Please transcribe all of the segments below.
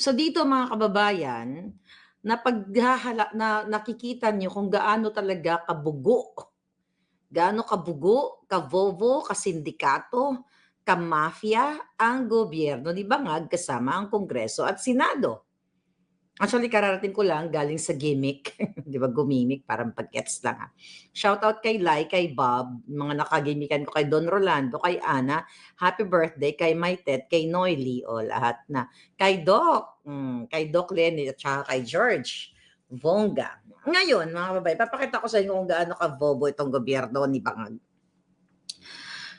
So dito mga kababayan, na nakikita niyo kung gaano talaga kabugo, kabobo, kasindikato, kamafia ang gobyerno ni Bangag kasama ang Kongreso at Senado. Actually, kararating ko lang galing sa gimmick. 'Di ba, gumimik parang pag-gets lang, ha. Shoutout kay Lai, kay Bob, mga nakagimikan ko kay Don Rolando, kay Ana, happy birthday kay Maitet, kay Noily, o lahat na. Kay Doc Lenny at saka kay George Vonga. Ngayon, mga babae, papakita ko sa inyo kung gaano kabobo itong gobyerno ni Bangag.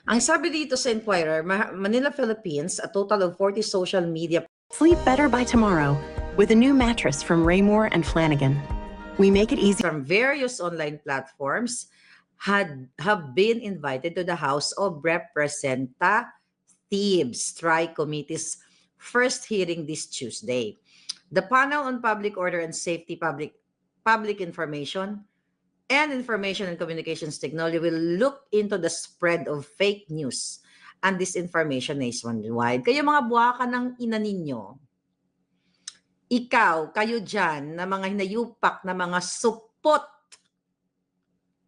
Ang sabi dito sa Inquirer, Manila, Philippines, a total of 40 social media Sleep better by tomorrow with a new mattress from Raymore and Flanagan. We make it easy from various online platforms have been invited to the House of Representatives Tri Committee's first hearing this Tuesday. The panel on public order and safety, public information, and information and communications technology will look into the spread of fake news and disinformation nationwide. Kayo mga buwaka ng ina ninyo, kayo dyan na mga hinayupak na mga supot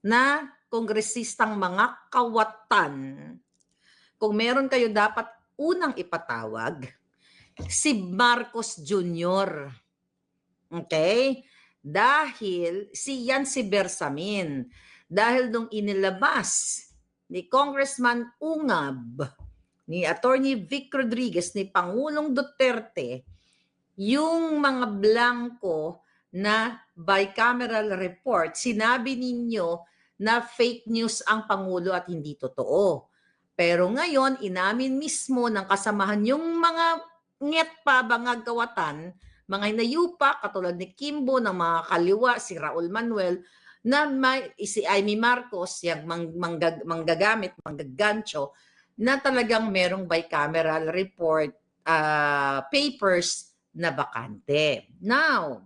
na kongresistang mga kawatan, kung meron kayo dapat unang ipatawag, si Marcos Jr. Okay? Dahil si Bersamin. Dahil nung inilabas ni Congressman Ungab, ni Attorney Vic Rodriguez, ni Pangulong Duterte, yung mga blanco na bicameral report, sinabi ninyo na fake news ang Pangulo at hindi totoo. Pero ngayon, inamin mismo ng kasamahan yung mga nget pa, Bangag kawatan, mga hinayupa, katulad ni Kimbo, ng mga kaliwa, si Raul Manuel, na si Amy Marcos, yung manggagancho, na talagang merong bicameral report papers na bakante. Now,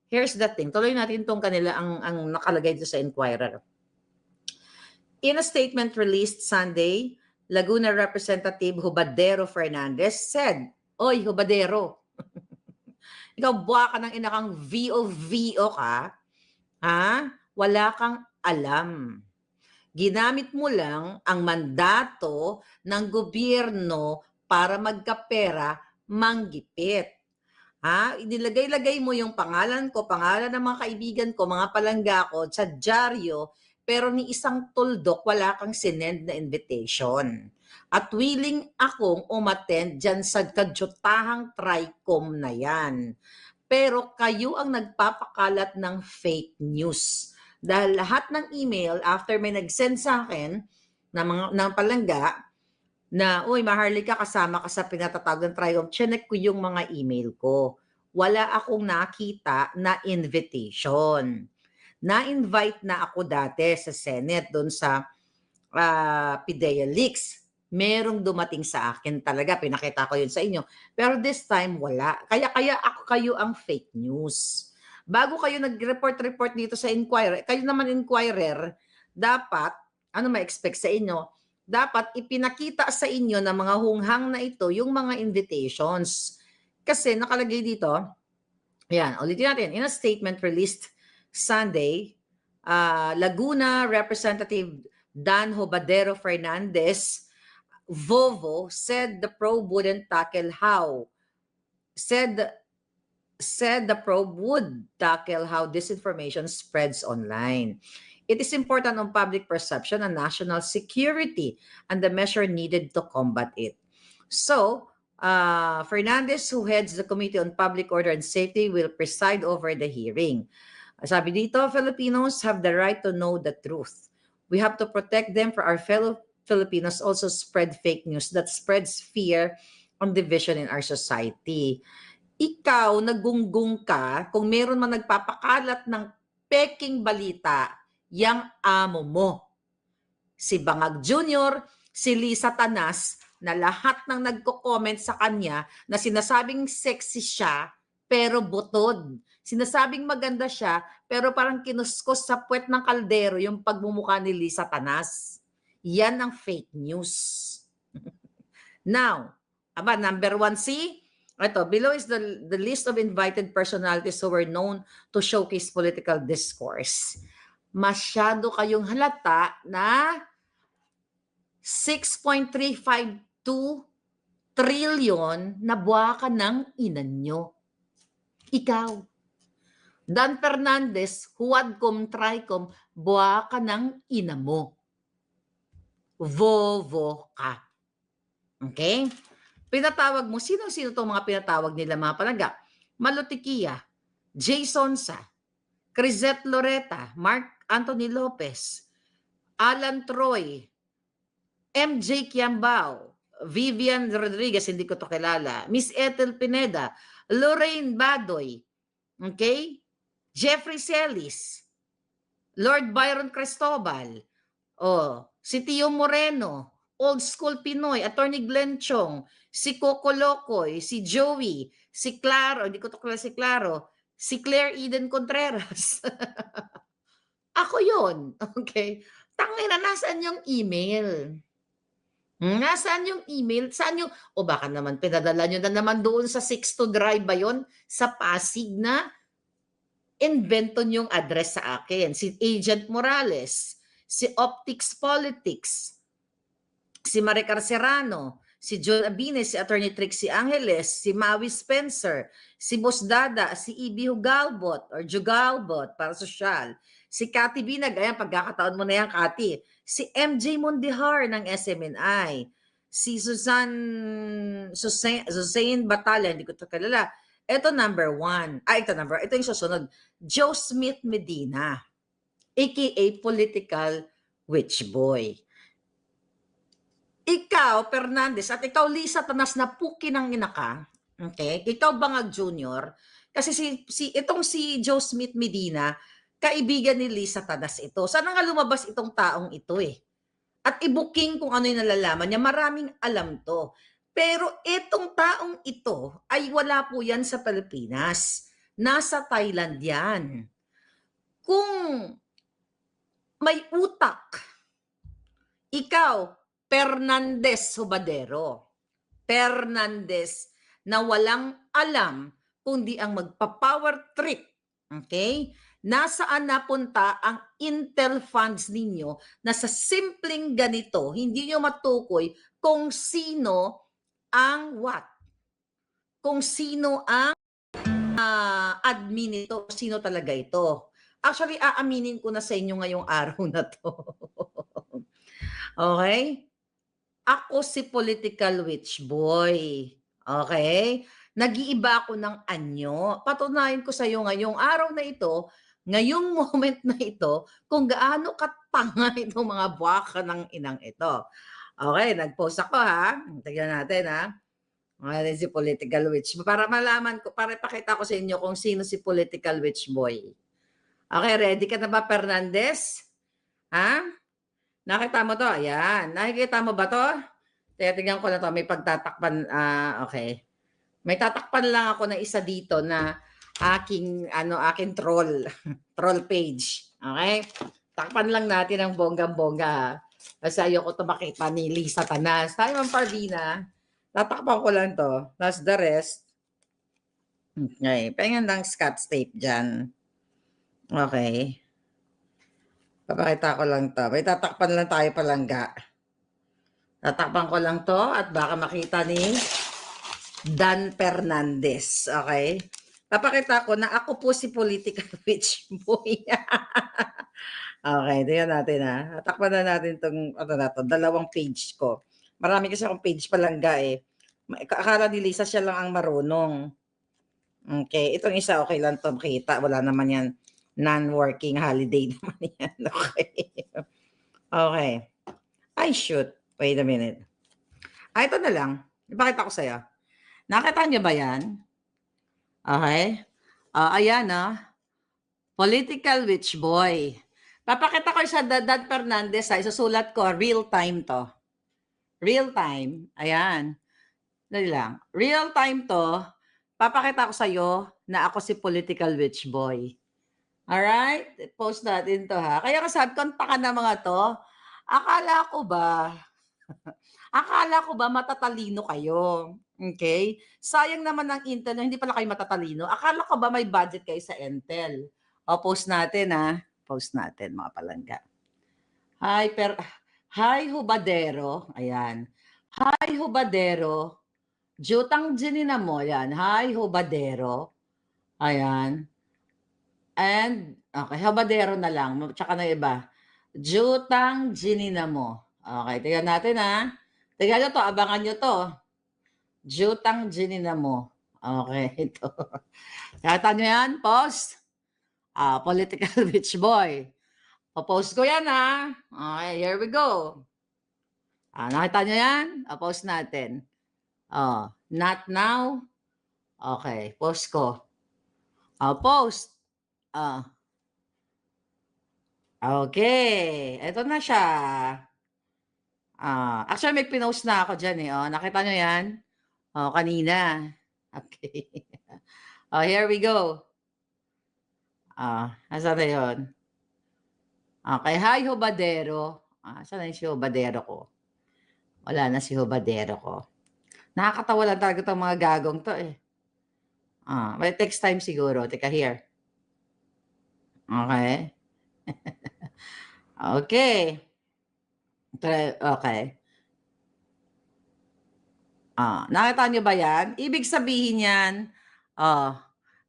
here's the thing. Tuloy natin itong kanila ang nakalagay dito sa Inquirer. In a statement released Sunday, Laguna Representative Hubadero Fernandez said, "Oy, Hubadero, ikaw buwa ka ng inakang VO ka, ha? Wala kang alam. Ginamit mo lang ang mandato ng gobyerno para magkapera, manggipit. Ha? Inilagay-lagay mo yung pangalan ko, pangalan ng mga kaibigan ko, mga palangga ko, sa dyaryo, pero ni isang tuldok wala kang sinend na invitation. At willing akong umattend dyan sa kadyotahang TRICOM na yan. Pero kayo ang nagpapakalat ng fake news. Dahil lahat ng email, after may nag-send sa akin ng palangga, na, uy, Maharlika, kasama ka sa pinatatawag ng TRICOM, chinek ko yung mga email ko. Wala akong nakita na invitation. Na-invite na ako dati sa Senate doon sa PIDEA Leaks. Merong dumating sa akin talaga, pinakita ko yun sa inyo. Pero this time, wala. Kaya kayo ang fake news. Bago kayo nag-report dito sa Inquirer, kayo naman Inquirer, dapat, ano ma-expect sa inyo? Dapat ipinakita sa inyo ng mga hunghang na ito yung mga invitations. Kasi nakalagay dito, yan, ulitin natin, in a statement released Sunday, Laguna Representative Dan Hobadero Fernandez, Vovo, said the probe wouldn't tackle how. Said the probe would tackle how disinformation spreads online. It is important on public perception and national security and the measure needed to combat it. So, Fernandez, who heads the Committee on Public Order and Safety, will preside over the hearing. Sabi dito, Filipinos have the right to know the truth. We have to protect them, for our fellow Filipinos also spread fake news that spreads fear and division in our society. Ikaw, nagunggong ka, kung meron man nagpapakalat ng peking balita, yang amo mo. Si Bangag Jr., si Lisa Tanas, na lahat ng nagko-comment sa kanya na sinasabing sexy siya, pero butod. Sinasabing maganda siya, pero parang kinuskos sa puwet ng kaldero yung pagmumukha ni Lisa Tanas. Yan ang fake news. Now, number 1C, Ito, below is the list of invited personalities who were known to showcase political discourse. Masyado kayong halata na 6.352 trillion na buwaka ng inan nyo. Ikaw. Dan Fernandez, huwadkom, tricom, buwaka ng ina mo. Vovo ka. Okay? Pinatawag mo, sino-sino itong mga pinatawag nila mga palaga? Malutikia, Jason Sa, Crisette Loretta, Mark Anthony Lopez, Alan Troy, MJ Kiambao, Vivian Rodriguez, hindi ko to kilala, Miss Ethel Pineda, Lorraine Badoy, okay? Jeffrey Celis, Lord Byron Cristobal, si Tio Moreno, Old School Pinoy, Attorney Glenn Chong, si Coco Locoy, si Joey, si Claro, hindi ko to kilala si Claro, si Claire Eden Contreras. Ako yun. Okay? Tangina, nasaan yung email? Nasaan yung email? Saan yung, baka naman pinadala nyo na naman doon sa 6 Drive ba yun? Sa Pasig na inventon yung address sa akin. Si Agent Morales, si Optics Politics, si Maricar Serrano, si John Abines, si Attorney Trixie Angeles, si Maui Spencer, si Boss Dada, si Ibi Hugalbot or Jugalbot para sosyal, si Cathy Binag, ayan, pagkakataon mo na yan, Cathy, si MJ Mondihar ng SMNI, si Suzanne Batalla, hindi ko ito kalala. Ito number 1. Ito yung susunod. Joe Smith Medina, aka Political Witch Boy. Ikaw, Fernandez, at ikaw, Lisa Tanas, na puki ng ina ka, okay? Ikaw, Bangag Jr., kasi itong si Joe Smith Medina, kaibigan ni Lisa Tanas ito. Sana nga lumabas itong taong ito eh. At i-booking kung ano yung nalalaman niya. Maraming alam to. Pero itong taong ito ay wala po yan sa Pilipinas. Nasa Thailand yan. Kung may utak, ikaw, Fernandez Hubadero. Fernandez na walang alam kundi ang magpa-power trip. Okay? Nasaan napunta ang Intel funds ninyo na sa simpleng ganito, hindi nyo matukoy kung sino ang what? Kung sino ang admin ito, sino talaga ito. Actually, aaminin ko na sa inyo ngayong araw na to. Okay? Ako si Political Witch Boy. Okay? Nag-iiba ako ng anyo. Patunayan ko sa iyo ngayong araw na ito, ngayong moment na ito, kung gaano katanga itong mga buwaka ng inang ito. Okay, nag-post ako ha. Tignan natin ha. Ngayon si Political Witch Boy. Para malaman ko, para ipakita ko sa inyo kung sino si Political Witch Boy. Okay, ready ka na ba, Fernandez? Ha? Nakita mo to? Ayan. Nakikita mo ba to? Tingnan ko na to. May pagtatakpan. Okay. May tatakpan lang ako na isa dito na aking troll. Troll page. Okay? Takpan lang natin ang bonggang-bongga. Kasi ayoko to makita ni Lisa Tanas. Tayo, Ma'am Parvina. Tatakpan ko lang to. That's the rest. Okay. Pengen lang Scotch tape dyan. Okay. Papakita ko lang to. May tatakpan lang tayo palangga. Tatakpan ko lang to at baka makita ni Dan Fernandez. Okay? Papakita ko na ako po si Political Witch Boy. Okay, tingnan natin ha. Tatakpan na natin itong dalawang page ko. Marami kasi akong page palangga eh. Akala ni Lisa siya lang ang marunong. Okay, itong isa okay lang to makita. Wala naman yan. Non-working holiday naman yan. Okay. Okay. Ay, shoot. Wait a minute. Ito na lang. Ipakita ko sa'yo. Nakita niyo ba yan? Okay. Ayan Political Witch Boy. Papakita ko sa Dan Fernandez. Isusulat ko. Real time to. Real time. Ayan. Dali lang. Real time to. Papakita ko sa'yo na ako si Political Witch Boy. Alright? Post natin to ha. Kaya kasabi ko, taka na mga to. Akala ko ba, Akala ko ba matatalino kayo, okay? Sayang naman ang Intel na hindi pala kayo matatalino. Akala ko ba may budget kayo sa Intel? O, post natin, post natin mga palangga. Hi Hubadero, ayan. Hi Hubadero, jutang ginina mo, yan. Hi Hubadero, ayan. And, okay, Hubadero na lang, tsaka na iba. Jutang ginina mo. Okay, tingnan natin Tingnan nyo to, abangan nyo to. Jutang ginina mo. Okay, ito. Kata nyo yan, post. Political witch boy. Post ko yan Okay, here we go. Nakita nyo yan? Post natin. Not now. Okay, post ko. Post. Okay, ito na siya. Actually, may pinost na ako dyan nakita nyo yan? Kanina. Okay. Here we go. Asan na yun? Okay, hi Hubadero. Saan na si Hubadero ko? Wala na si Hubadero ko. Nakakatawa lang talaga itong mga gagong to May text time siguro. Teka, here. Okay. Okay. Okay. Nakita nyo ba yan? Ibig sabihin yan,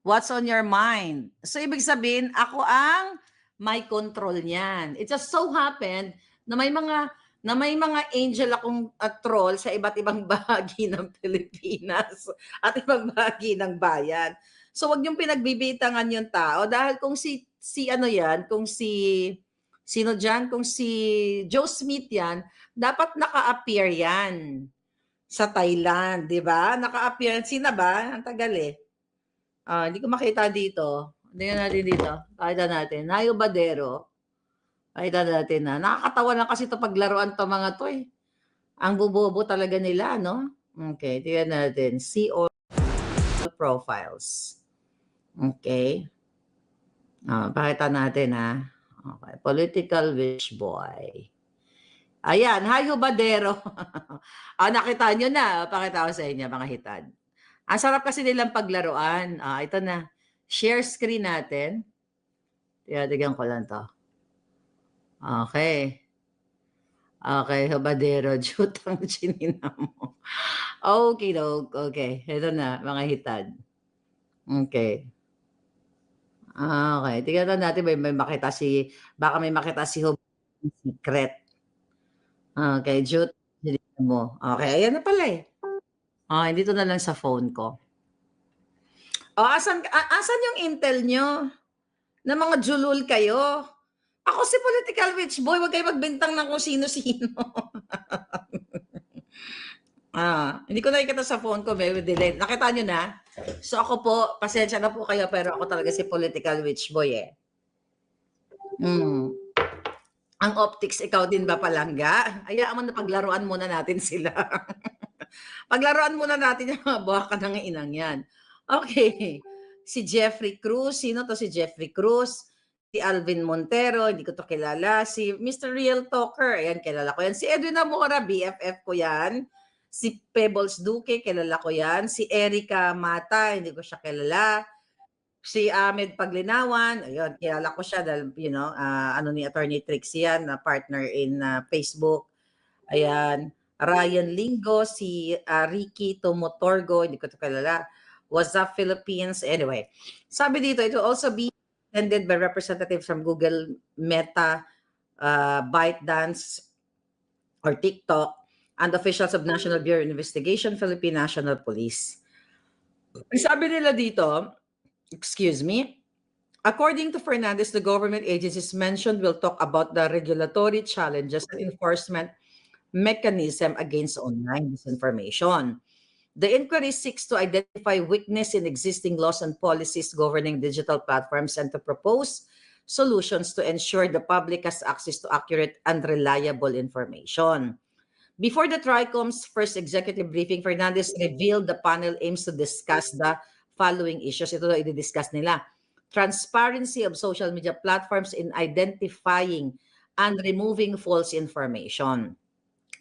what's on your mind? So, ibig sabihin, ako ang may control niyan. It just so happened na may mga angel akong troll sa iba't ibang bahagi ng Pilipinas at ibang bahagi ng bayan. So, wag niyong pinagbibitangan yung tao dahil kung si sino dyan, kung si Joe Smith yan, dapat naka-appear yan sa Thailand, di ba? Naka-appear. Sino ba? Ang tagal hindi ko makita dito. Tingnan natin dito. Pakita natin. Hayo Badero. Pakita natin nakakatawa lang kasi ito paglaruan to mga to Ang bubobo talaga nila, no? Okay, tingnan natin. See all profiles. Okay. Pakita natin Okay, political witch boy. Ayan, hi Hubadero. Nakita nyo na. Pakita ko sa inyo, mga hitad. Ang sarap kasi nilang paglaruan. Ito na. Share screen natin. Tignan ko lang to. Okay. Okay, Hubadero. Jutang chinina mo. Okay, dog. Okay. Ito na, mga hitad. Okay. Okay. Tignan natin, baka may makita si Hubadero secret. Okay, jutang chinina mo. Okay, ayan na pala dito na lang sa phone ko. Asan yung intel nyo? Na mga julul kayo? Ako si political witch boy, wag kayo magbintang ng kung sino-sino. Hindi ko nakikita sa phone ko, may delay. Nakita nyo na? So ako po, pasensya na po kayo, pero ako talaga si political witch boy Ang optics, ikaw din ba palangga? Ayaan mo na paglaruan muna natin sila. Paglaruan muna natin yung mga buhaka ng inang yan. Okay. Si Jeffrey Cruz. Sino to si Jeffrey Cruz? Si Alvin Montero. Hindi ko to kilala. Si Mr. Real Talker. Ayan, kilala ko yan. Si Edwin Amora. BFF ko yan. Si Pebbles Duque. Kilala ko yan. Si Erica Mata. Hindi ko siya kilala. Si Ahmed Paglinawan. Ayun, kilala ko siya dahil, ni Attorney Trixie yan, na partner in Facebook. Ayan. Ryan Lingo, si Ricky Tomotorgo, hindi ko ito kilala. What's up, Philippines? Anyway, sabi dito, it will also be attended by representatives from Google, Meta, ByteDance, or TikTok, and officials of National Bureau of Investigation, Philippine National Police. Sabi nila dito, excuse me, according to Fernandez, the government agencies mentioned will talk about the regulatory challenges and enforcement mechanism against online disinformation. The inquiry seeks to identify weakness in existing laws and policies governing digital platforms and to propose solutions to ensure the public has access to accurate and reliable information. Before the TRICOM's first executive briefing, Fernandez revealed the panel aims to discuss the following issues. Ito daw i-discuss nila. Transparency of social media platforms in identifying and removing false information.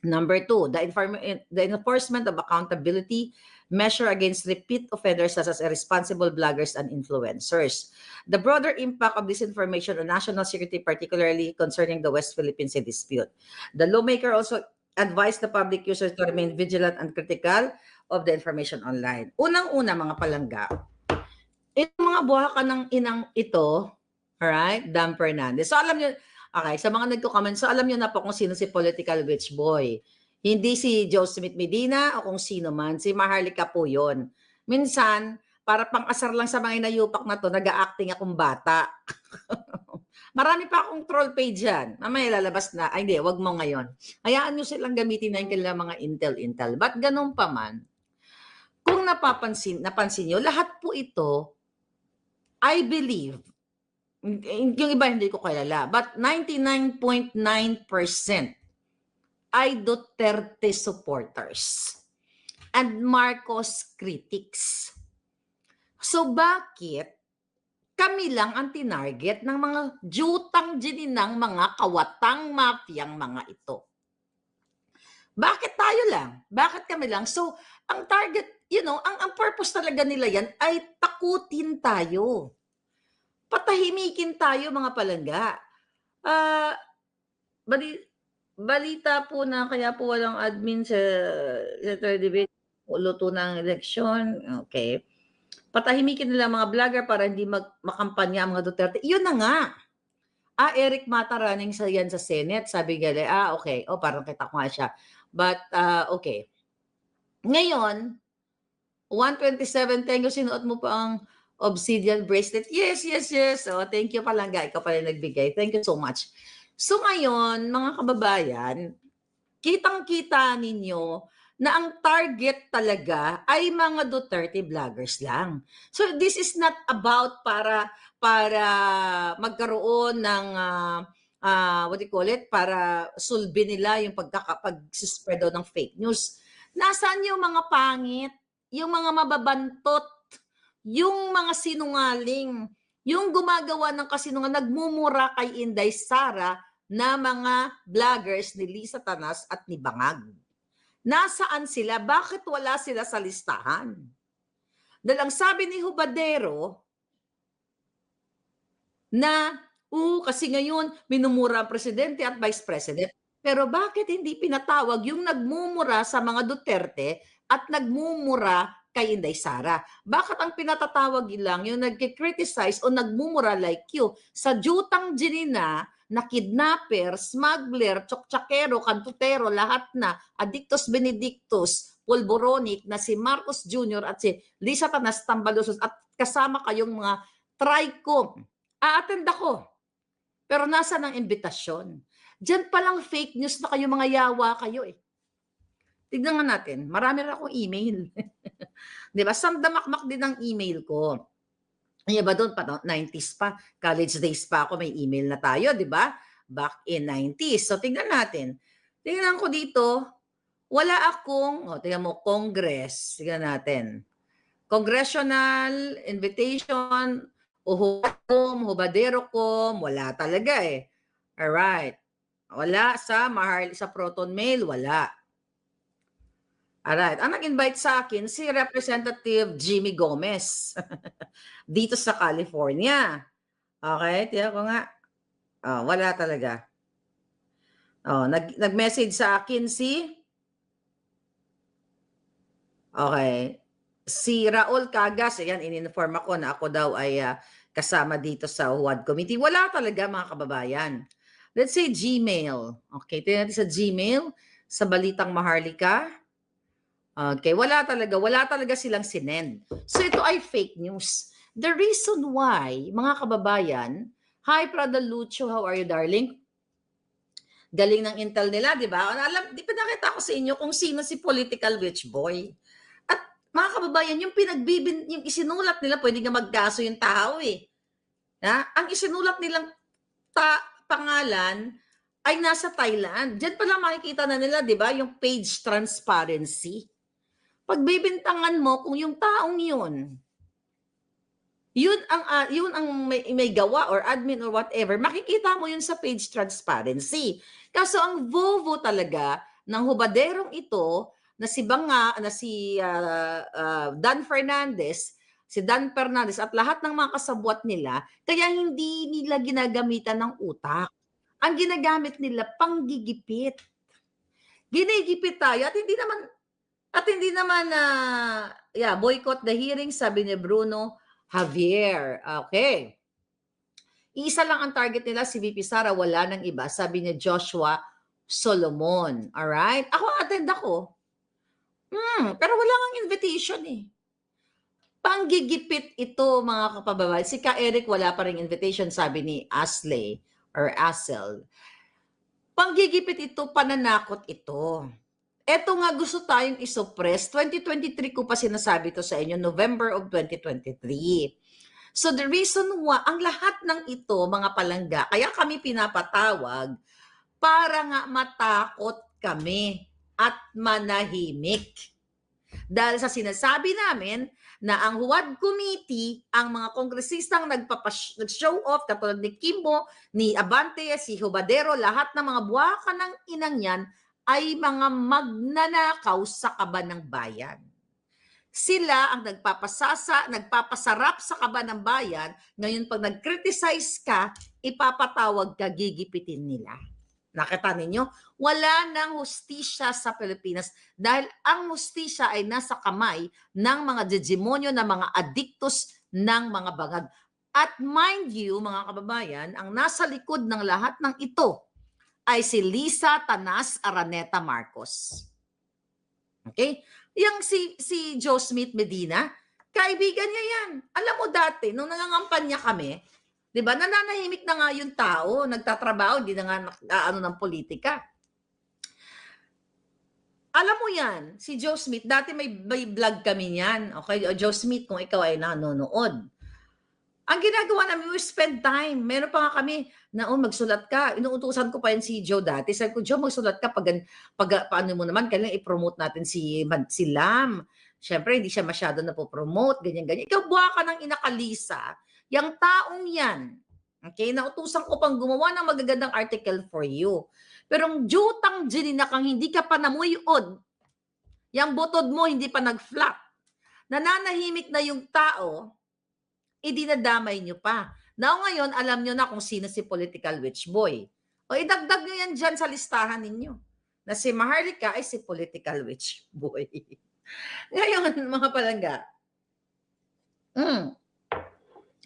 Number 2, the enforcement of accountability measure against repeat offenders such as irresponsible bloggers and influencers. The broader impact of disinformation on national security, particularly concerning the West Philippine Sea dispute. The lawmaker also advised the public users to remain vigilant and critical of the information online. Unang-una, mga palangga, itong mga buhakan ng inang ito, alright, Dan Fernandez. So alam nyo, okay, sa mga nagko-comment, so alam nyo na po kung sino si political witch boy. Hindi si Joe Smith Medina o kung sino man, si Maharlika po yun. Minsan, para pang-asar lang sa mga inayupak na to, nag-a-acting akong bata. Marami pa akong troll page yan. Mamaya lalabas na. Ay, hindi, wag mo ngayon. Hayaan nyo silang gamitin na yung kailang mga intel. But ganun pa man, kung napansin nyo, lahat po ito, I believe, yung iba hindi ko kilala, but 99.9% ay Duterte supporters and Marcos critics. So bakit kami lang ang tinarget ng mga jutang gininang mga kawatang mafiyang mga ito? Bakit tayo lang? Bakit kami lang? So, ang target, ang purpose talaga nila yan ay takutin tayo. Patahimikin tayo, mga palangga. Balita po na kaya po walang admin sa debate, luto ng eleksyon. Okay. Patahimikin nila mga vlogger para hindi makampanya ang mga Duterte. Yun na nga. Eric Mata running yan sa Senate. Sabi gala, okay. Parang kita ko nga siya. But, okay. Ngayon, 127, thank you, sinuot mo pa ang obsidian bracelet. Yes. Thank you palangga. Ikaw pala nagbigay. Thank you so much. So ngayon, mga kababayan, kitang-kita ninyo na ang target talaga ay mga Duterte vloggers lang. So this is not about para magkaroon ng what do you call it? Para sulbi nila yung pag-spread ng fake news. Nasaan yung mga pangit? Yung mga mababantot? Yung mga sinungaling? Yung gumagawa ng kasinungaling, nagmumura kay Inday Sara na mga vloggers ni Lisa Tanas at ni Bangag. Nasaan sila? Bakit wala sila sa listahan? Dahil ang sabi ni Hubadero na, kasi ngayon minumura ang presidente at vice president. Pero bakit hindi pinatawag yung nagmumura sa mga Duterte at nagmumura kay Inday Sara? Bakit ang pinatatawag lang yung nagki-criticize o nagmumura like you sa jutang ginina na kidnapper, smuggler, tsoktsakkero, kantutero, lahat na, Adictus Benedictus, Polboronic na si Marcos Jr. at si Lisa Tanas Tambalusos at kasama kayong mga TRICOM. A-attend ako. Pero nasa ng imbitasyon? Diyan palang fake news na kayo, mga yawa kayo eh. Tignan nga natin, marami rin akong email. Diba? Sandamakmak din ang email ko. Ay ba doon pa, 90s pa, college days pa ako, may email na tayo, di ba? Back in 90s. So, tingnan natin. Tingnan ko dito, wala akong, tingnan mo, Congress. Tingnan natin. Congressional invitation, Hubadero.com, wala talaga eh. Alright. Wala sa Proton Mail, wala. Alright. Ang nag-invite sa akin, si Representative Jimmy Gomez. Dito sa California. Okay, tiyan ko nga. Wala talaga. Nag-message sa akin si Raul Cagas. Ayan, in-inform ako na ako daw ay kasama dito sa HUAD Committee. Wala talaga, mga kababayan. Let's say Gmail. Okay, tingnan natin sa Gmail, sa Balitang Maharlika. Okay, wala talaga silang sinend. So ito ay fake news. The reason why, mga kababayan, hi Prada Lucho, how are you darling? Galing ng intel nila, di ba? Di pa nakita ko sa inyo kung sino si political witch boy. At mga kababayan, yung isinulat nila, pwede nga magkaso yung tao eh. Ang isinulat nilang pangalan ay nasa Thailand. Diyan pa lang makikita na nila, di ba? Yung page transparency. Pagbibintangan mo kung yung taong yun ang may gawa or admin or whatever, makikita mo yun sa page transparency. Kaso ang Vovo talaga ng hubaderong ito na si Dan Fernandez, si Dan Fernandez at lahat ng mga kasabwat nila, kaya hindi nila ginagamitan ng utak. Ang ginagamit nila panggigipit. Ginigipit tayo at hindi naman boycott the hearing, sabi ni Bruno Javier. Okay. Isa lang ang target nila, si VP Sara, wala nang iba, sabi ni Joshua Solomon. Alright? Ako attend ako. Pero wala kang invitation eh. Panggigipit ito, mga kapababayan. Si Ka Eric, wala pa ring invitation, sabi ni Asley or Asel. Panggigipit ito, pananakot ito. Eto nga gusto tayong isuppress. 2023 ko pa sinasabi to sa inyo, November of 2023. So the reason why, ang lahat ng ito, mga palangga, kaya kami pinapatawag para nga matakot kami at manahimik. Dahil sa sinasabi namin na ang Huwad Committee, ang mga kongresistang nag-show off, katulad ni Kimbo, ni Abante, si Hubadero, lahat ng mga buwaka ng inang yan, ay mga magnanakaw sa kaban ng bayan. Sila ang nagpapasarap sa kaban ng bayan. Ngayon, pag nag-criticize ka, ipapatawag ka, gigipitin nila. Nakita ninyo? Wala nang hustisya sa Pilipinas dahil ang hustisya ay nasa kamay ng mga demonyo na mga adiktos ng mga bangag. At mind you, mga kababayan, ang nasa likod ng lahat ng ito ay si Lisa Tanas Araneta Marcos. Okay? Yang si Joe Smith Medina, kaibigan niya yan. Alam mo dati, nung nangangampanya kami, di ba, nananahimik na nga yung tao, nagtatrabaho, hindi na nga ng politika. Alam mo yan, si Joe Smith, dati may vlog kami niyan. Okay, Joe Smith, kung ikaw ay nanonood. Ang ginagawa namin, we spend time. Meron pa nga kami na, magsulat ka. Inuutusan ko pa yan si Joe dati. Sabi ko, Joe, magsulat ka. Paano mo naman, kailangan i-promote natin si Lam. Siyempre, hindi siya masyado napopromote, ganyan-ganyan. Ikaw, buha ka ng inakalisa. Yang taong yan, okay, nautusan ko pang gumawa ng magagandang article for you. Pero ang jutang gininakang hindi ka pa namuyod, yung butod mo hindi pa nag-flap, nananahimik na yung tao, idinadamay nyo pa. Now ngayon, alam nyo na kung sino si Political Witch Boy. O idagdag nyo yan dyan sa listahan ninyo. Na si Maharlika ay si Political Witch Boy. Ngayon, mga palangga,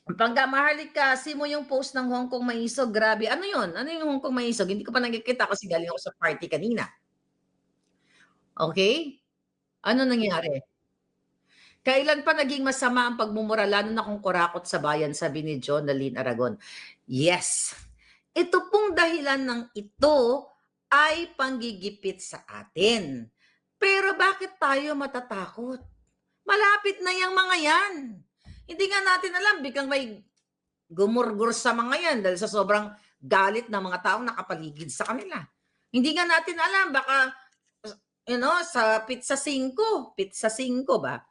pagka Maharlika, si mo yung post ng Hong Kong Maisog, grabe. Ano yun? Ano yung Hong Kong Maisog? Hindi ko pa nakikita kasi galing ako sa party kanina. Okay? Ano nangyari? Kailan pa naging masama ang pagmumura, lalo na kung kurakot sa bayan, sabi ni John Nalin Aragon. Yes. Ito pong dahilan ng ito ay panggigipit sa atin. Pero bakit tayo matatakot? Malapit na yung mga yan. Hindi nga natin alam, biglang may gumurgur sa mga yan dahil sa sobrang galit ng mga taong nakapaligid sa kanila. Hindi nga natin alam, baka, sa Pizza 5 ba?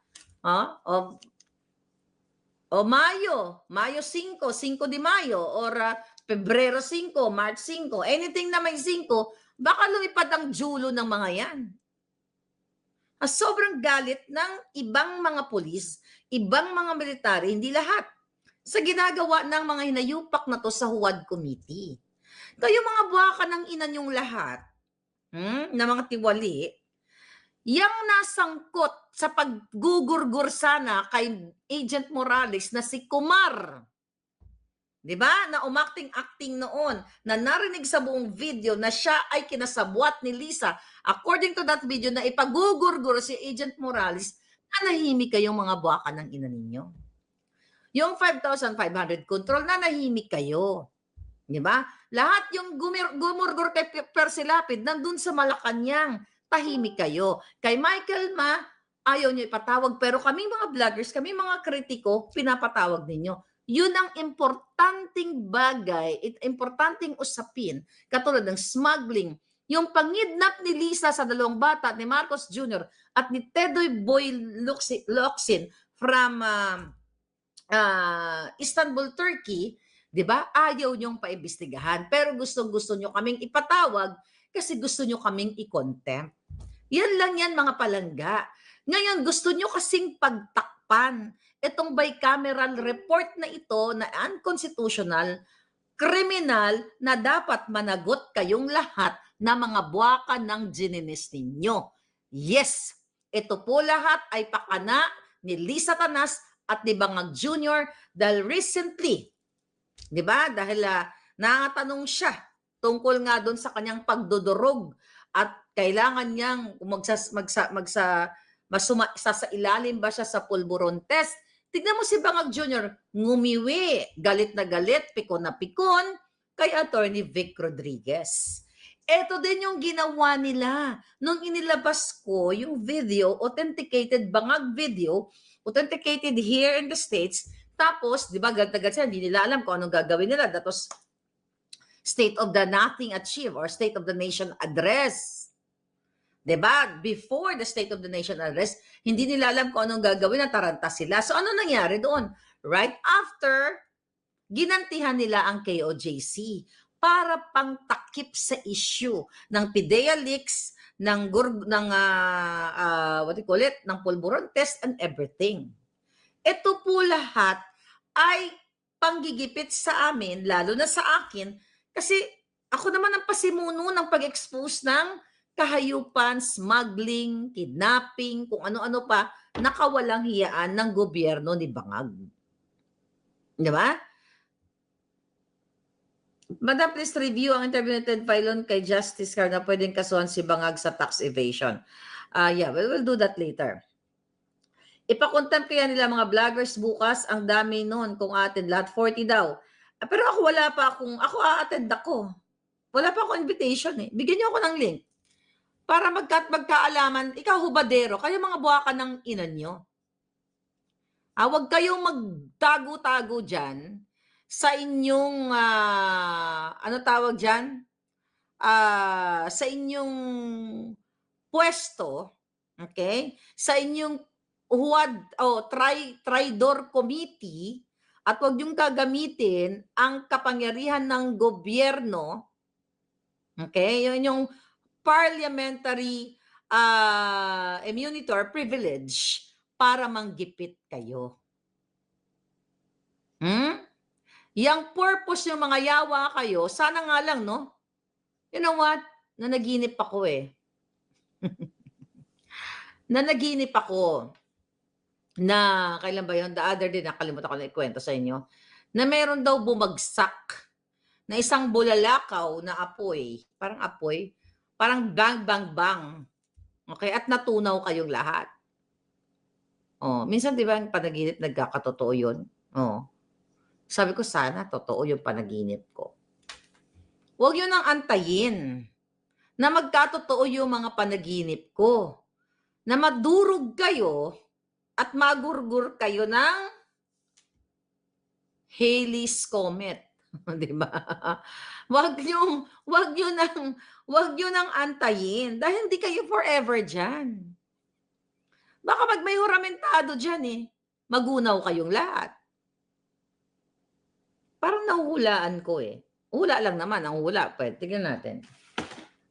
O Mayo 5, 5 de Mayo, or Pebrero 5, March 5, anything na may 5, baka lumipad ang julo ng mga yan. Sobrang galit ng ibang mga pulis, ibang mga military, hindi lahat, sa ginagawa ng mga hinayupak na to sa Huwad Committee. Kayo mga buwaka ng ina niyong lahat, na mga tiwali, yang nasangkot sa paggugurgur sana kay Agent Morales na si Kumar, di ba? Na umakting-acting noon, na narinig sa buong video na siya ay kinasabwat ni Lisa. According to that video, na ipagugurgur si Agent Morales, nanahimik kayong mga buwaka ng ina ninyo. Yung 5,500 control, nanahimik kayo. Di ba? Lahat yung gumurgur kay Percy Lapid, nandun sa Malacanang, tahimik kayo. Kay Michael Ma, ayaw niyo ipatawag, pero kami mga vloggers, kami mga kritiko, pinapatawag ninyo. Yun ang importanteng bagay, importanteng usapin, katulad ng smuggling, yung pangidnap ni Lisa sa 2 bata, ni Marcos Jr. at ni Tedoy Boy Locsin from Istanbul, Turkey, di ba? Ayaw niyong paimbestigahan. Pero gusto-gusto niyo kaming ipatawag kasi gusto nyo kaming i-contempt. Yan lang yan mga palangga. Ngayon, gusto nyo kasing pagtakpan itong bicameral report na ito na unconstitutional, kriminal, na dapat managot kayong lahat na mga buwaka ng gininis ninyo. Yes, ito po lahat ay pakana ni Lisa Tanas at ni Bangag Jr. dahil recently, di ba, dahil nakatanong siya tungkol nga doon sa kanyang pagdudurog at kailangan niyang sa ilalim ba siya sa pulburon test. Tignan mo si Bangag Jr., ngumiwi, galit na galit, pikon na pikon kay Attorney Vic Rodriguez. Ito din yung ginawa nila nung inilabas ko yung video, authenticated Bangag video, authenticated here in the States. Tapos, di ba, agad-agad sila, hindi nila alam kung anong gagawin nila. That was State of the Nothing Achieved or State of the Nation Address. Di ba? Before the State of the Nation Address, hindi nila alam kung anong gagawin, nataranta sila. So, ano nangyari doon? Right after, ginantihan nila ang KOJC para pangtakip sa issue ng PIDEA leaks, ng what do you call it, ng pulburon test and everything. Ito po lahat ay panggigipit sa amin, lalo na sa akin, kasi ako naman ang pasimuno ng pag-expose ng kahayupan, smuggling, kidnapping, kung ano-ano pa, nakawalang hiyaan ng gobyerno ni Bangag. Di ba? Madam, please review ang interview ni Ted Filon kay Justice Carr na pwedeng kasuhan si Bangag sa tax evasion. Yeah, we'll do that later. Ipakontempt kaya nila mga vloggers bukas, ang dami noon kung atin, lahat 40 daw. Pero ako wala pa akong, ako a-attend ako. Wala pa akong invitation eh. Bigyan niyo ako ng link. Para magkaalaman, ikaw hubadero, kayo mga buwaka ng ina nyo. Huwag kayong magtago-tago dyan sa inyong, ano tawag dyan? Sa inyong pwesto, okay? Sa inyong Tridor Committee, at huwag yung gagamitin ang kapangyarihan ng gobyerno, okay? Yun yung parliamentary immunity or privilege para manggipit kayo. Yang purpose yung mga yawa kayo, sana nga lang, no? You know what? Nanaginip ako eh. Nanaginip ako na, kailan ba yun? The other day, nakalimutan ko na ikwento sa inyo, na meron daw bumagsak na isang bulalakaw na apoy. Parang bang, bang, bang. Okay? At natunaw kayong lahat. Minsan, di ba, yung panaginip, nagkakatotoo yun? Sabi ko, sana totoo yung panaginip ko. Huwag yun ang antayin na magkatotoo yung mga panaginip ko. Na madurog kayo at magurgur kayo ng Halley's Comet. Di ba? Huwag nyo nang antayin. Dahil hindi kayo forever dyan. Baka pag may huramentado dyan eh, magunaw kayong lahat. Parang nahuhulaan ko eh. Hula lang naman. Ang hula, pwede. Tignan natin.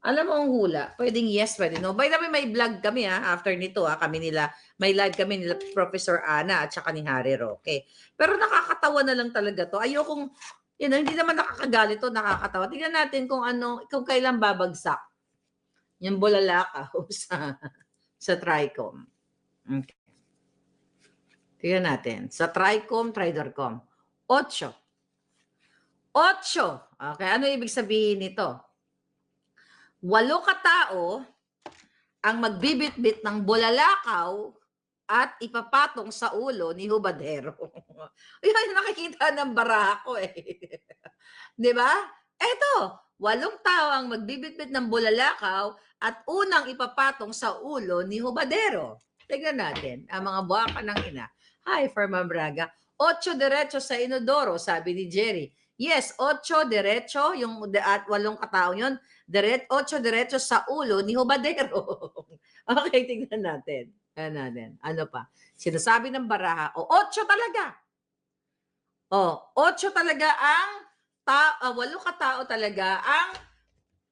Alam mo ang hula, pwedeng yes, pwede no. By the way, may vlog kami after nito kami nila, may live kami nila Professor Ana at saka ni Harry Roque. Pero nakakatawa na lang talaga to. Ayokong, hindi naman nakakagalit to, nakakatawa. Tingnan natin kung kailan babagsak yung bulalakaw sa TRICOM. Okay. Tingnan natin. Sa TRICOM, Tridorcom. 8. Okay, ano ibig sabihin nito? 8 katao ang magbibitbit ng bulalakaw at ipapatong sa ulo ni Hubadero. Yan, nakikita ng baraha ko eh. Di ba? Eto, 8 tao ang magbibitbit ng bulalakaw at unang ipapatong sa ulo ni Hubadero. Tignan natin, ang mga buwaka ng ina. Hi, Ferman Braga. 8 diretso sa inodoro, sabi ni Jerry. Yes, 8 diretso, at 8 katao yun. 8 diretso sa ulo ni Hubadero. Okay, tingnan natin. Ano pa? Sinasabi ng baraha, 8 talaga. 8 talaga ang 8 katao talaga ang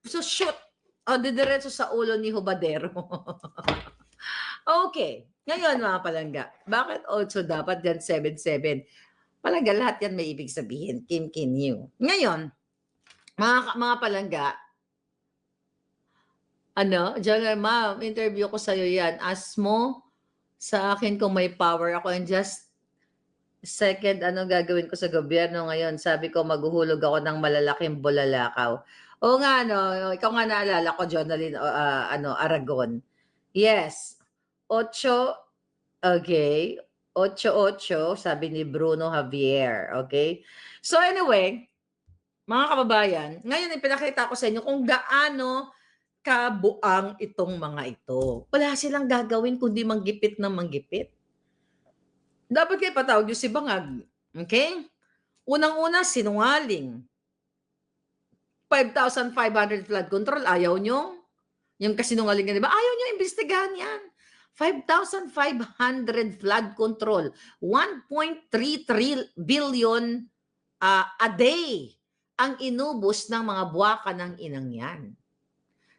shoot O didiretso sa ulo ni Hubadero. Okay. Ngayon mga palangga, bakit 8 dapat yan 7-7? Palangga lahat yan may ibig sabihin, kinkinyew. Ngayon, mga palangga, General Ma'am, interview ko sa'yo yan. Ask mo sa akin kung may power ako and just second, gagawin ko sa gobyerno ngayon? Sabi ko, maghuhulog ako ng malalaking bulalakaw. Oo nga, ikaw nga naalala ko, Jonalyn, Aragon. Yes. 8, okay. 8-8, sabi ni Bruno Javier. Okay? So anyway, mga kababayan, ngayon ipinakita ko sa inyo kung gaano kabuang itong mga ito. Wala silang gagawin kundi manggipit na manggipit. Dapat kayo patawag yung si Bangag. Okay? Unang-una, sinungaling. 5,500 flood control, ayaw nyo? Yung kasinungalingan, di ba? Ayaw nyo imbestigahan yan. 5,500 flood control. 1.33 billion a day ang inubos ng mga buwaka ng inang yan.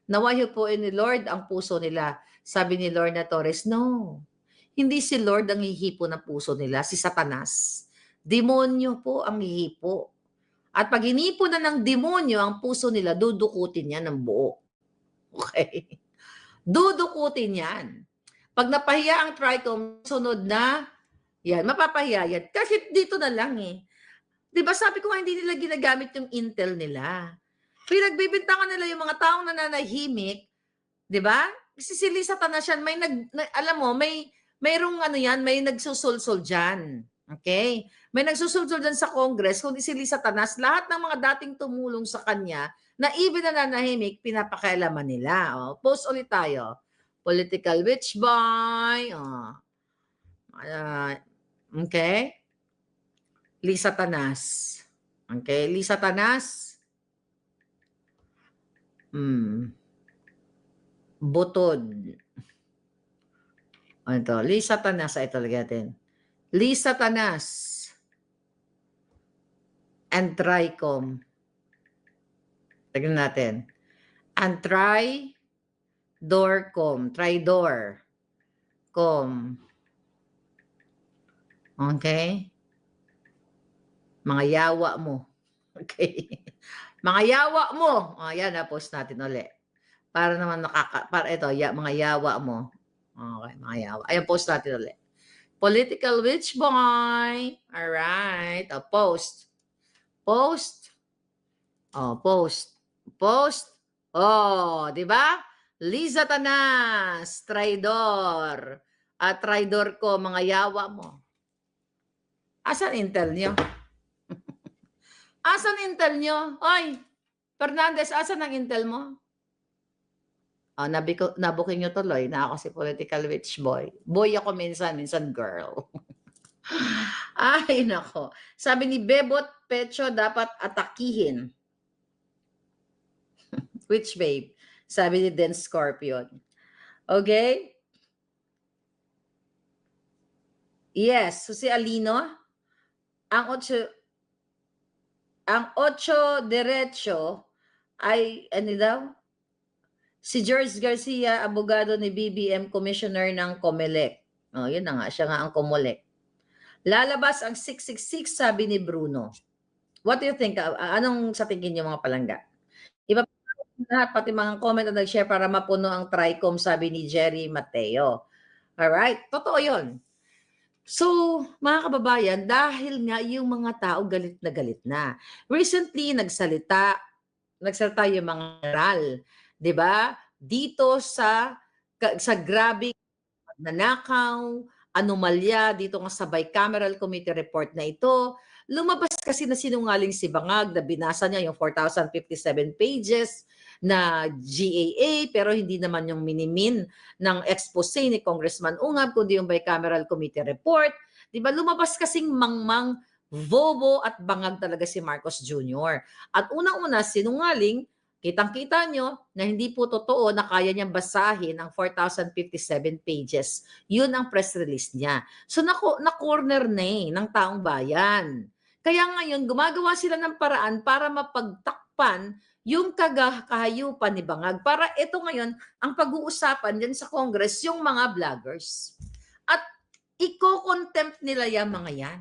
Nawayo po ni Lord ang puso nila. Sabi ni Lorna Torres, no. Hindi si Lord ang hihipo ng puso nila, si Satanas. Demonyo po ang hihipo. At pag hinipo na ng demonyo ang puso nila, dudukutin yan ng buo. Okay? Dudukutin yan. Pag napahiya ang TRICOM, sunod na, yan, mapapahiya yan. Kasi dito na lang eh. Diba sabi ko hindi nila ginagamit yung intel nila. Pinagbibintangan nila yung mga taong nananahimik, diba? Kasi si Lisa Tanasian, alam mo, mayroong may nagsusulsol dyan. Okay? May nagsusulsol dyan sa Congress, kundi si Lisa Tanas, lahat ng mga dating tumulong sa kanya, na even nananahimik, pinapakialaman nila. Post ulit tayo. Political witch boy. Okay? Lisa Tanas. Okay? Lisa Tanas. Butod. Ito. Lisa Tanas. Ito lagyan natin. Lisa Tanas. And TRICOM. Tignan natin. And TRIDOR.com. TRIDOR.com. Okay? Mga yawa mo. Okay? Mga yawa mo. Yan, post natin ulit. Para naman ito, mga yawa mo. Okay, mga yawa. Ayan, post natin ulit. Political witch boy. Alright. Post. Post. Post. Post. Di ba? Liza Tanas, traidor. At traidor ko, mga yawa mo. Asan intel nyo? Asan intel nyo? Oy, Fernandez, asan ang intel mo? Nabuking nyo tuloy na ako si political witch boy. Boy ako minsan girl. Ay, nako. Sabi ni Bebot Pecho, dapat atakihin. Witch babe. Sabi ni Den Scorpion. Okay? Yes. So si Alino, ang 8 diretso ay, daw? Si George Garcia, abogado ni BBM, commissioner ng COMELEC. Yun na nga, siya nga ang COMELEC. Lalabas ang 666, sabi ni Bruno. What do you think? Anong sa tingin niyo mga palangga? Iba lahat, pati mga comment na nag-share para mapuno ang TRICOM, sabi ni Jerry Mateo. Alright, totoo yun. So, mga kababayan, dahil nga yung mga tao galit na. Recently, nagsalita yung mga general, 'di ba? Dito sa grabe nanakaw, anomalya dito nga sa bicameral committee report na ito. Lumabas kasi na sinungaling si Bangag na binasa niya yung 4,057 pages na GAA pero hindi naman yung minimin ng expose ni Congressman Ungab kundi yung bicameral committee report. 'Di ba? Lumabas kasing mangmang bobo at bangag talaga si Marcos Jr. At unang-una sinungaling, kitang-kita nyo na hindi po totoo na kaya niyang basahin ang 4,057 pages. Yun ang press release niya. So na-corner na ng taong bayan. Kaya ngayon, gumagawa sila ng paraan para mapagtakpan yung kahayupan ni Bangag. Para ito ngayon, ang pag-uusapan dyan sa Congress, yung mga vloggers. At iko-contempt nila yung mga yan.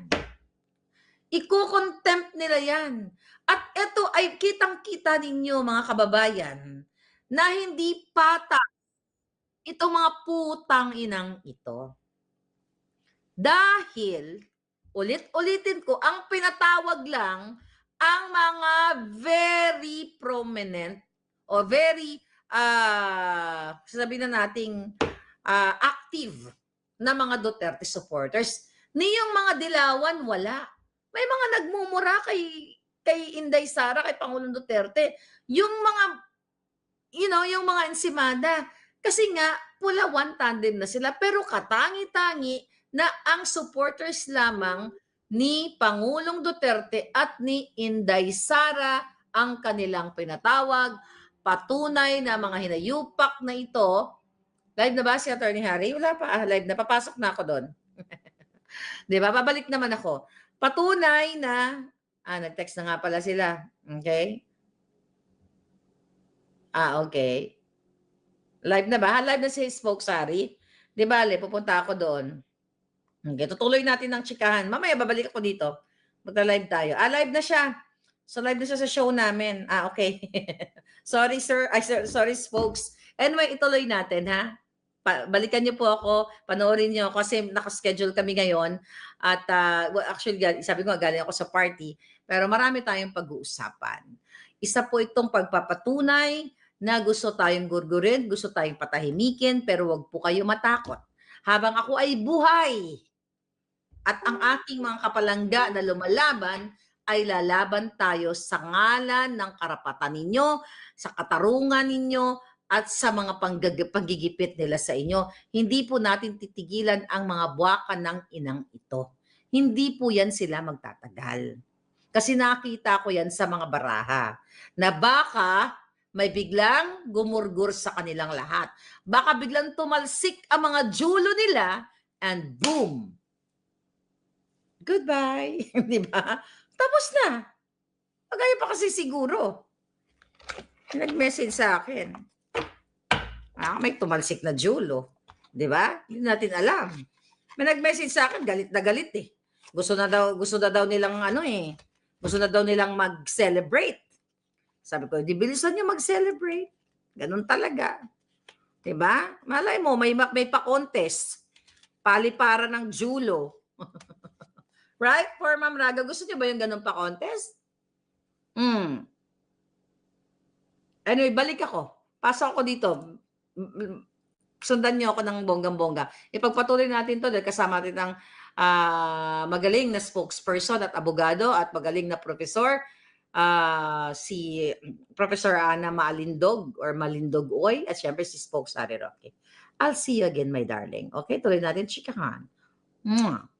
Iko-contempt nila yan. At ito ay kitang-kita ninyo mga kababayan na hindi pata itong mga putang inang ito. Dahil, ulit-ulitin ko, ang pinatawag lang ang mga very prominent o very, sabihin na nating active na mga Duterte supporters. Niyong mga dilawan, wala. May mga nagmumura kay Inday Sara, kay Pangulong Duterte. Yung mga, yung mga ensimada. Kasi nga, pulawan tandem na sila. Pero katangi-tangi na ang supporters lamang ni Pangulong Duterte at ni Inday Sara ang kanilang pinatawag. Patunay na mga hinayupak na ito. Live na ba si Attorney Harry? Wala pa. Live na. Papasok na ako doon. Di ba? Babalik naman ako. Patunay na, nag-text na nga pala sila. Okay? Okay. Live na ba? Live na si Spokesari. Di ba, pupunta ako doon. Okay, tutuloy natin ng chikahan. Mamaya babalik ako dito. Magla-live tayo. Live na siya. So live na siya sa show namin. Okay. Sorry, sir. Sorry, folks. Anyway, ituloy natin, ha? Balikan niyo po ako. Panoorin niyo kasi nakaschedule kami ngayon. At actually, sabi ko, galing ako sa party. Pero marami tayong pag-uusapan. Isa po itong pagpapatunay na gusto tayong gurgurin, gusto tayong patahimikin, pero wag po kayo matakot. Habang ako ay buhay, at ang aking mga kapalangga na lumalaban ay lalaban tayo sa ngalan ng karapatan ninyo, sa katarungan ninyo, at sa mga panggigipit nila sa inyo. Hindi po natin titigilan ang mga buwakan ng inang ito. Hindi po yan sila magtatagal. Kasi nakita ko yan sa mga baraha na baka may biglang gumurgur sa kanilang lahat. Baka biglang tumalsik ang mga julo nila and boom! Goodbye. Di ba? Tapos na. Pagaya pa kasi siguro. Nag-message sa akin. May tumalsik na Julo. Di ba? Hindi natin alam. May nag-message sa akin, galit na galit eh. Gusto na daw nilang gusto na daw nilang mag-celebrate. Sabi ko, di bilisan nyo mag-celebrate. Ganun talaga. Di ba? Malay mo, may pa-contest. Palipara ng Julo. Right? For Ma'am Raga, gusto niyo ba yung ganun pa-contest? Anyway, balik ako. Pasok ako dito. Sundan niyo ako ng bonggang-bongga. Ipagpatuloy natin to dahil kasama natin ang magaling na spokesperson at abogado at magaling na professor, si Professor Ana Malindog or Malindog Oy at syempre si Spokes Harry Roque. I'll see you again, my darling. Okay, tuloy natin chikahan. Mwah.